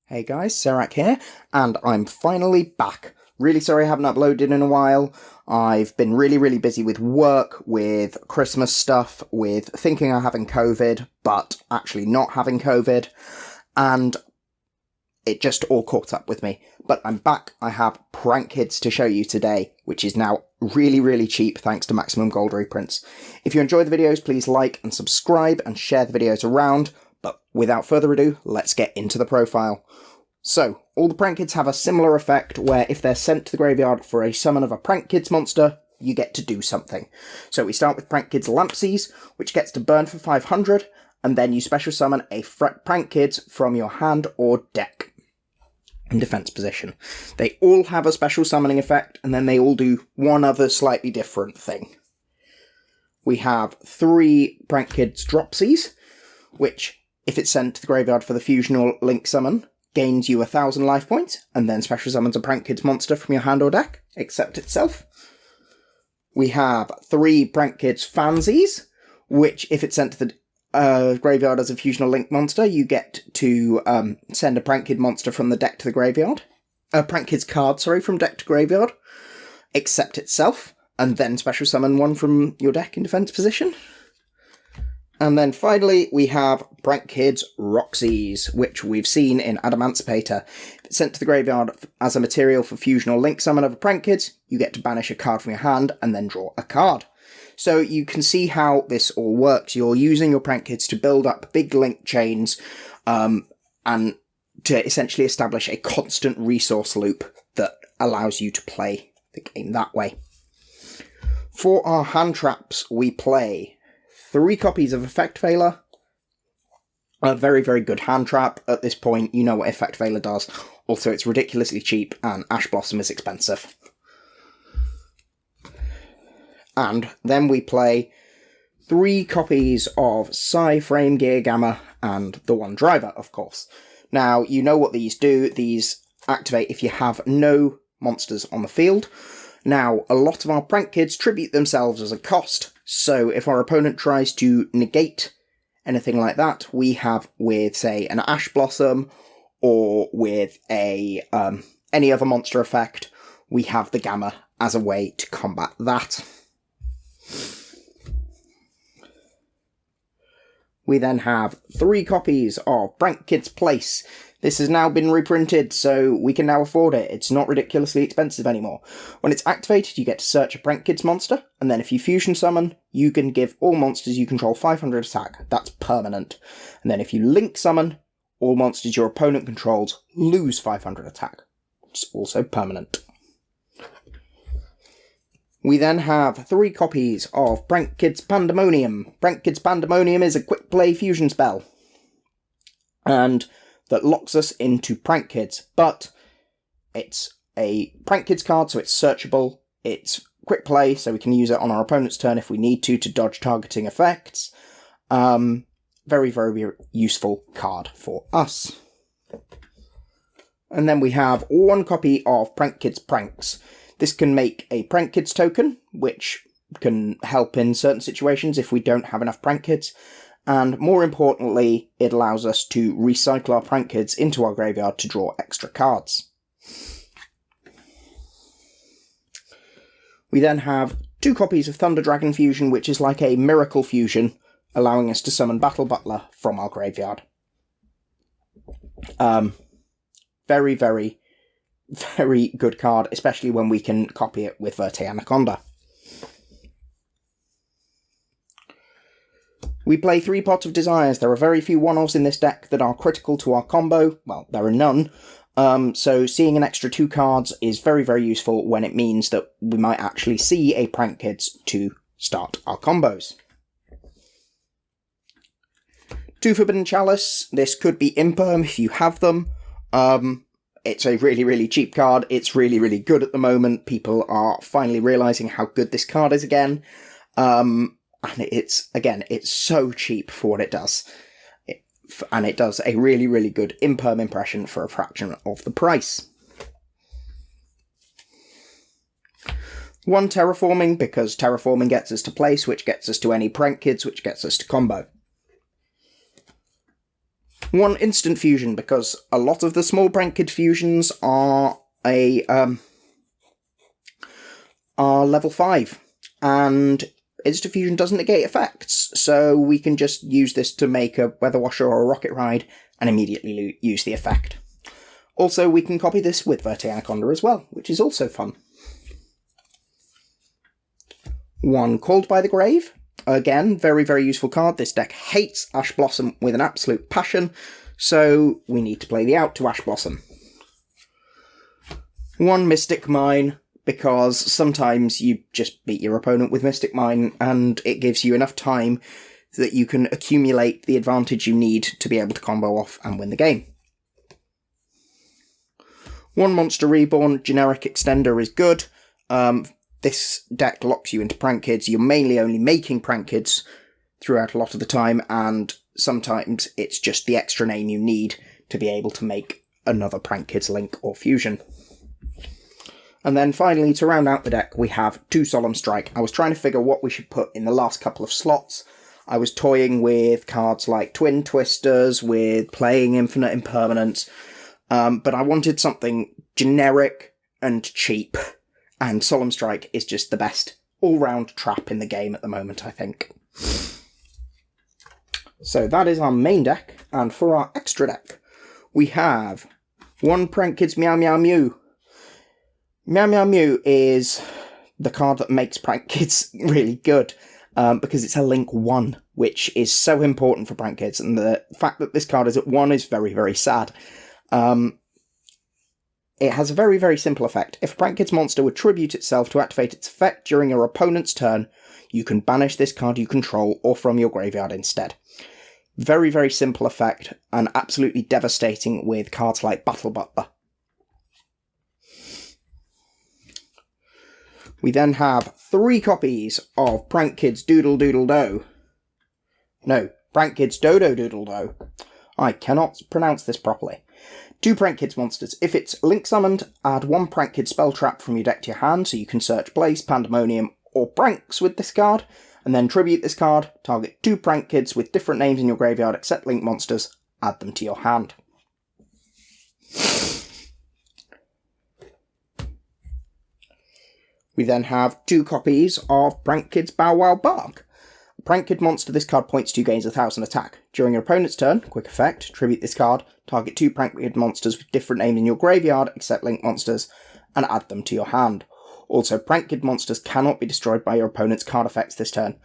Hey guys, Serac here, and I'm finally back. Really sorry I haven't uploaded in a while. I've been really busy with work, with Christmas stuff, with thinking I'm having COVID, but actually not having COVID, and it just all caught up with me. But I'm back. I have Prank Kids to show you today, which is now really cheap thanks to Maximum Gold reprints. If you enjoy the videos, please like and subscribe and share the videos around. But without further ado, let's get into the profile. So, all the Prank Kids have a similar effect where if they're sent to the graveyard for a summon of a Prank Kids monster, you get to do something. So we start with Prank Kids Lampsies, which gets to burn for 500, and then you special summon a Prank Kids from your hand or deck in defense position. They all have a special summoning effect, and then they all do one other slightly different thing. We have 3 Prank Kids Dropsies, which, if it's sent to the graveyard for the fusion or link summon, gains you 1,000 life points, and then special summons a Prank Kids monster from your hand or deck, except itself. We have 3 Prank Kids Fansies, which, if it's sent to the graveyard as a fusion or link monster, you get to send a Prank Kid monster from the deck to the graveyard. A Prank Kids card, from deck to graveyard, except itself, and then special summon one from your deck in defense position. And then finally, we have Prank Kids Roxies, which we've seen in Adamancipator. If it's sent to the graveyard as a material for fusion or link summon of a Prank Kids, you get to banish a card from your hand and then draw a card. So you can see how this all works. You're using your Prank Kids to build up big link chains and to essentially establish a constant resource loop that allows you to play the game that way. For our hand traps, we play 3 copies of Effect Veiler. A very good hand trap. At this point, you know what Effect Veiler does. Also, it's ridiculously cheap, and Ash Blossom is expensive. And then we play 3 copies of Psy, Frame, Gear, Gamma, and the one driver, of course. Now, you know what these do. These activate if you have no monsters on the field. Now, a lot of our Prank Kids tribute themselves as a cost, so if our opponent tries to negate anything like that, we have with, say, an Ash Blossom, or with a any other monster effect, we have the Gamma as a way to combat that. We then have 3 copies of Prank Kids Place. This has now been reprinted, so we can now afford it. It's not ridiculously expensive anymore. When it's activated, you get to search a Prank Kids monster, and then if you fusion summon, you can give all monsters you control 500 attack. That's permanent. And then if you link summon, all monsters your opponent controls lose 500 attack, which is also permanent. We then have 3 copies of Prank Kids Pandemonium. Prank Kids Pandemonium is a quick play fusion spell, and that locks us into Prank Kids, but it's a Prank Kids card, so it's searchable, it's quick play, so we can use it on our opponent's turn if we need to dodge targeting effects. Very useful card for us. And then we have 1 copy of Prank Kids Pranks. This can make a Prank Kids token, which can help in certain situations if we don't have enough Prank Kids. And more importantly, it allows us to recycle our Prank Kids into our graveyard to draw extra cards. We then have 2 copies of Thunder Dragon Fusion, which is like a miracle fusion, allowing us to summon Battle Butler from our graveyard. Very good card, especially when we can copy it with Verte Anaconda. We play 3 Pots of Desires. There are very few one-offs in this deck that are critical to our combo. Well, there are none. So seeing an extra 2 cards is very useful when it means that we might actually see a Prank Kids to start our combos. 2 Forbidden Chalice. This could be Imperm if you have them. It's a really cheap card. It's really good at the moment. People are finally realising how good this card is again. And it's so cheap for what it does. And it does a really good Imperm impression for a fraction of the price. 1 Terraforming, because Terraforming gets us to place, which gets us to any Prank Kids, which gets us to combo. 1 instant fusion, because a lot of the small prank-kid fusions are level 5, and instant fusion doesn't negate effects, so we can just use this to make a weather washer or a rocket ride and immediately use the effect. Also, we can copy this with Verti-Anaconda as well, which is also fun. 1 Called by the Grave. Again, very, very useful card. This deck hates Ash Blossom with an absolute passion, so we need to play the out to Ash Blossom. 1 Mystic Mine, because sometimes you just beat your opponent with Mystic Mine, and it gives you enough time that you can accumulate the advantage you need to be able to combo off and win the game. 1 Monster Reborn, generic extender is good. This deck locks you into prank kids. You're mainly only making prank kids throughout a lot of the time, and sometimes it's just the extra name you need to be able to make another prank kids link or fusion. And then finally, to round out the deck, we have 2 Solemn Strike. I was trying to figure what we should put in the last couple of slots. I was toying with cards like Twin Twisters, with playing Infinite Impermanence, but I wanted something generic and cheap, and Solemn Strike is just the best all-round trap in the game at the moment, I think. So that is our main deck, and for our extra deck, we have 1 Prank Kids Meow Meow Mew. Meow Meow Mew is the card that makes Prank Kids really good, because it's a link 1, which is so important for Prank Kids, and the fact that this card is at 1 is very, very sad. It has a very, very simple effect. If a Prank Kids monster would tribute itself to activate its effect during your opponent's turn, you can banish this card you control or from your graveyard instead. Very, very simple effect, and absolutely devastating with cards like Battle Butler. We then have 3 copies of Prank Kids Doodle Doodle Do. No, Prank Kids Dodo Doodle Do. I cannot pronounce this properly. 2 Prank Kids monsters. If it's link summoned, add 1 Prank Kid spell trap from your deck to your hand, so you can search Blaze, Pandemonium, or Pranks with this card, and then tribute this card, target 2 Prank Kids with different names in your graveyard except link monsters, add them to your hand. We then have 2 copies of Prank Kids Bow Wow Bark. A Prank Kid monster, this card points to, gains 1000 attack. During your opponent's turn, quick effect, tribute this card, target 2 Prank Kid monsters with different names in your graveyard except link monsters, and add them to your hand. Also, Prank Kid monsters cannot be destroyed by your opponent's card effects this turn.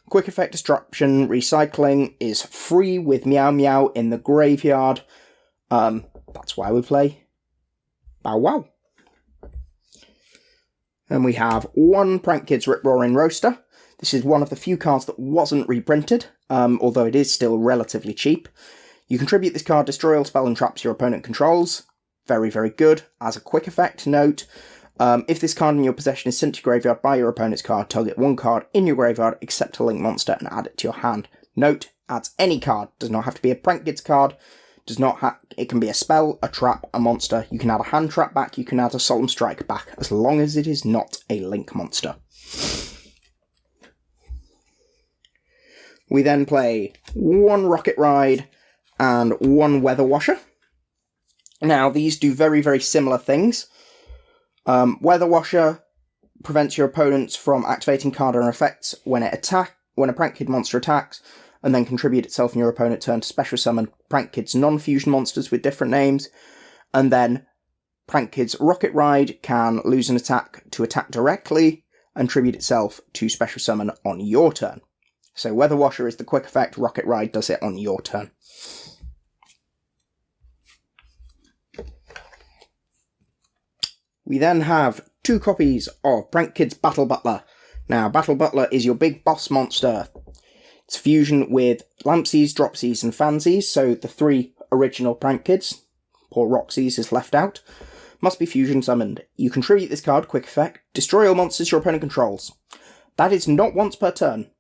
Quick effect destruction recycling is free with Meow Meow in the graveyard. That's why we play Bow Wow. And we have 1 Prank Kids Rip-Roaring Roaster. This is one of the few cards that wasn't reprinted, although it is still relatively cheap. You contribute this card, destroy all spell and traps your opponent controls. Very, very good. As a quick effect, note, if this card in your possession is sent to your graveyard by your opponent's card, target 1 card in your graveyard except a link monster and add it to your hand. Note, adds any card. Does not have to be a Prank Kids card. It can be a spell, a trap, a monster. You can add a hand trap back, you can add a Solemn Strike back, as long as it is not a link monster. We then play 1 Rocket Ride and 1 Weather Washer. Now, these do very, very similar things. Weather Washer prevents your opponents from activating card or effects when a Prank Kid monster attacks, and then contribute itself in your opponent's turn to special summon Prank Kids non-fusion monsters with different names. And then Prank Kids Rocket Ride can lose an attack to attack directly and tribute itself to special summon on your turn. So Weather Washer is the quick effect, Rocket Ride does it on your turn. We then have 2 copies of Prank Kids Battle Butler. Now, Battle Butler is your big boss monster. It's fusion with Lampsies, Dropsies, and Fansies, so the 3 original Prank Kids. Poor Roxy's is left out. Must be fusion summoned. You contribute this card, quick effect, destroy all monsters your opponent controls. That is not once per turn.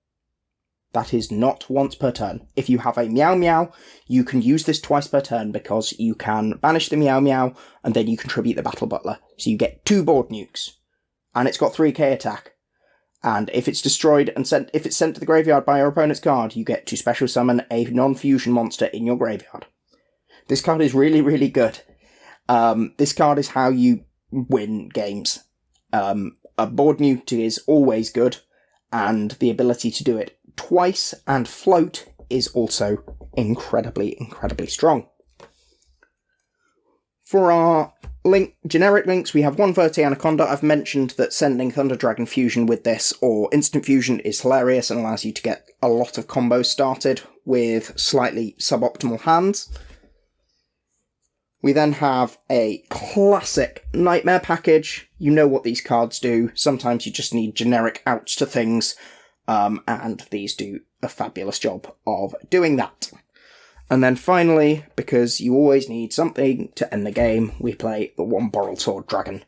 That is not once per turn. If you have a Meow Meow, you can use this twice per turn because you can banish the Meow Meow and then you contribute the Battle Butler. So you get 2 board nukes. And it's got 3k attack. And if it's destroyed and if it's sent to the graveyard by your opponent's card, you get to special summon a non-fusion monster in your graveyard. This card is really, really good. This card is how you win games. A board newt is always good, and the ability to do it twice and float is also incredibly, incredibly strong. For our generic links, we have one Verti Anaconda. I've mentioned that sending Thunder Dragon Fusion with this or Instant Fusion is hilarious and allows you to get a lot of combos started with slightly suboptimal hands. We then have a classic Nightmare package. You know what these cards do. Sometimes you just need generic outs to things, and these do a fabulous job of doing that. And then finally, because you always need something to end the game, we play the One Borrowed Sword Dragon.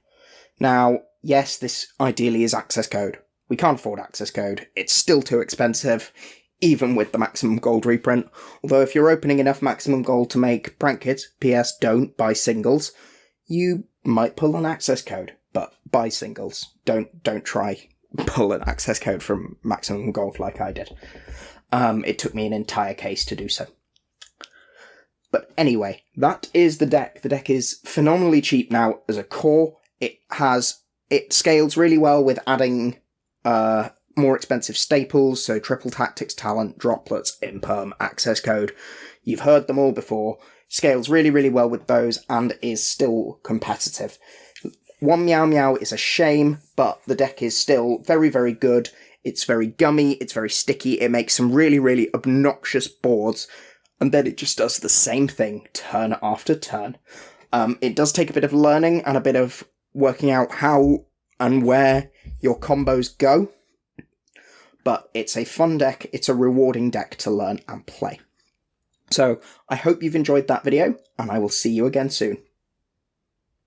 Now, yes, this ideally is access code. We can't afford access code. It's still too expensive, even with the maximum gold reprint. Although if you're opening enough maximum gold to make prank kits, PS, don't buy singles, you might pull an access code, but buy singles. Don't try pull an access code from maximum gold like I did. It took me an entire case to do so. But anyway, that is the deck. The deck is phenomenally cheap now as a core. It scales really well with adding more expensive staples, so triple tactics, talent, droplets, imperm, access code. You've heard them all before. Scales really, really well with those and is still competitive. One Meow Meow is a shame, but the deck is still very, very good. It's very gummy, it's very sticky, it makes some really, really obnoxious boards, and then it just does the same thing turn after turn. It does take a bit of learning and a bit of working out how and where your combos go, but it's a fun deck, it's a rewarding deck to learn and play. So, I hope you've enjoyed that video, and I will see you again soon.